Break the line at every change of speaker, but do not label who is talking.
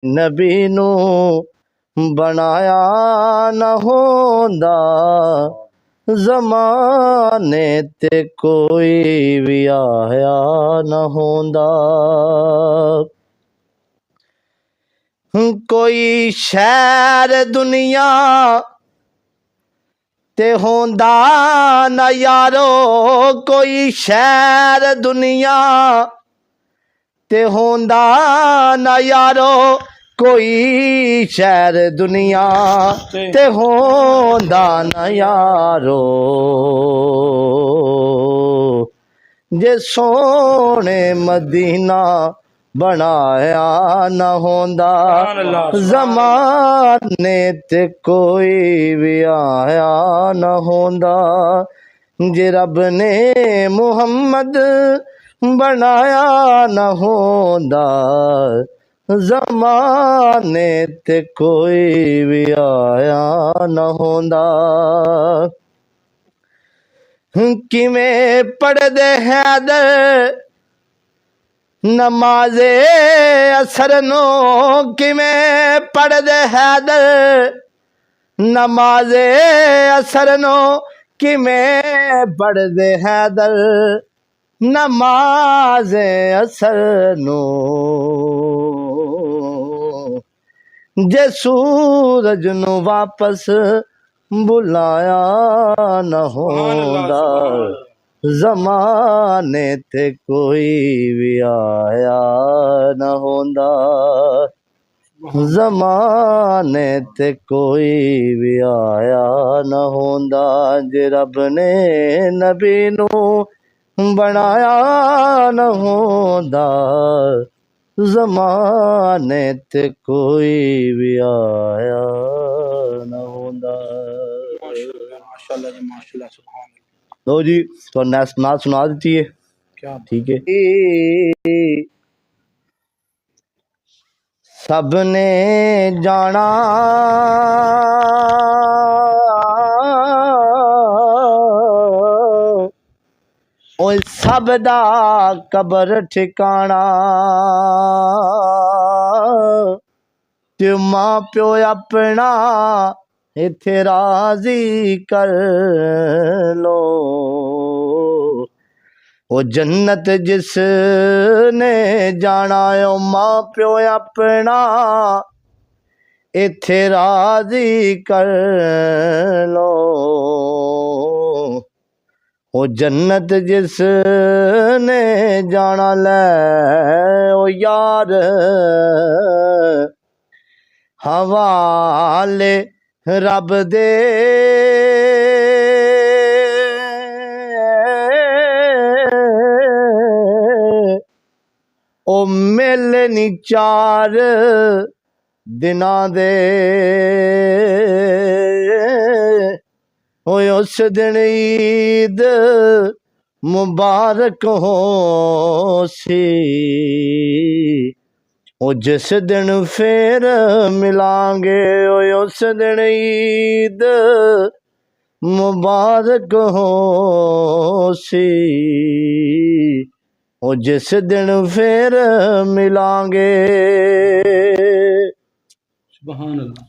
नबी नू बनाया न होंदा, ज़माने ते कोई भी आया न होंदा। कोई शहर दुनिया ते होंदा न यारो, कोई शहर दुनिया ते होंदा न यारो, कोई शहर दुनिया ते होंदा न यारो। जे सोने मदीना बनाया न होंदा, ज़माने ते कोई भी आया न होंदा। जे रब ने मुहम्मद बनाया न होंदा, ज़माने ते कोई भी आया न होंदा। किवें पढ़दे हैदर नमाज़े असर नो, किवें पढ़दे हैदर नमाज़े असर नो, किवें पढ़दे हैदर नमाज़े असर नो। जे सूरज नु वापस बुलाया न होंदा, ज़माने ते कोई भी आया न होंदा। ज़माने ते कोई भी आया न होंदा। जे रब ने नबी नू बनाया न होंदा, ज़माने ते कोई भी आया न होंदा।
माशाल्लाह जी माशाल्लाह, सुभान अल्लाह।
लो जी तो नात सुना देती है,
क्या
ठीक है। सबने जाना ओ सब दा कबर ठिकाना, ते मां प्यो अपना इत्थे राजी कर लो। ओ जन्नत जिसने जाना, ओ मां प्यो अपना इत्थे राजी कर लो। ओ जन्नत जिसने जाना ले ओ यार, हवाले रब दे ओ मेले नी चार दिना दे। ओए उस दिन ईद मुबारक हो सी, ओ जिस दिन फिर मिलांगे। ओए उस दिन ईद मुबारक हो सी, ओ जिस दिन फिर मिलांगे।
सुभान अल्लाह।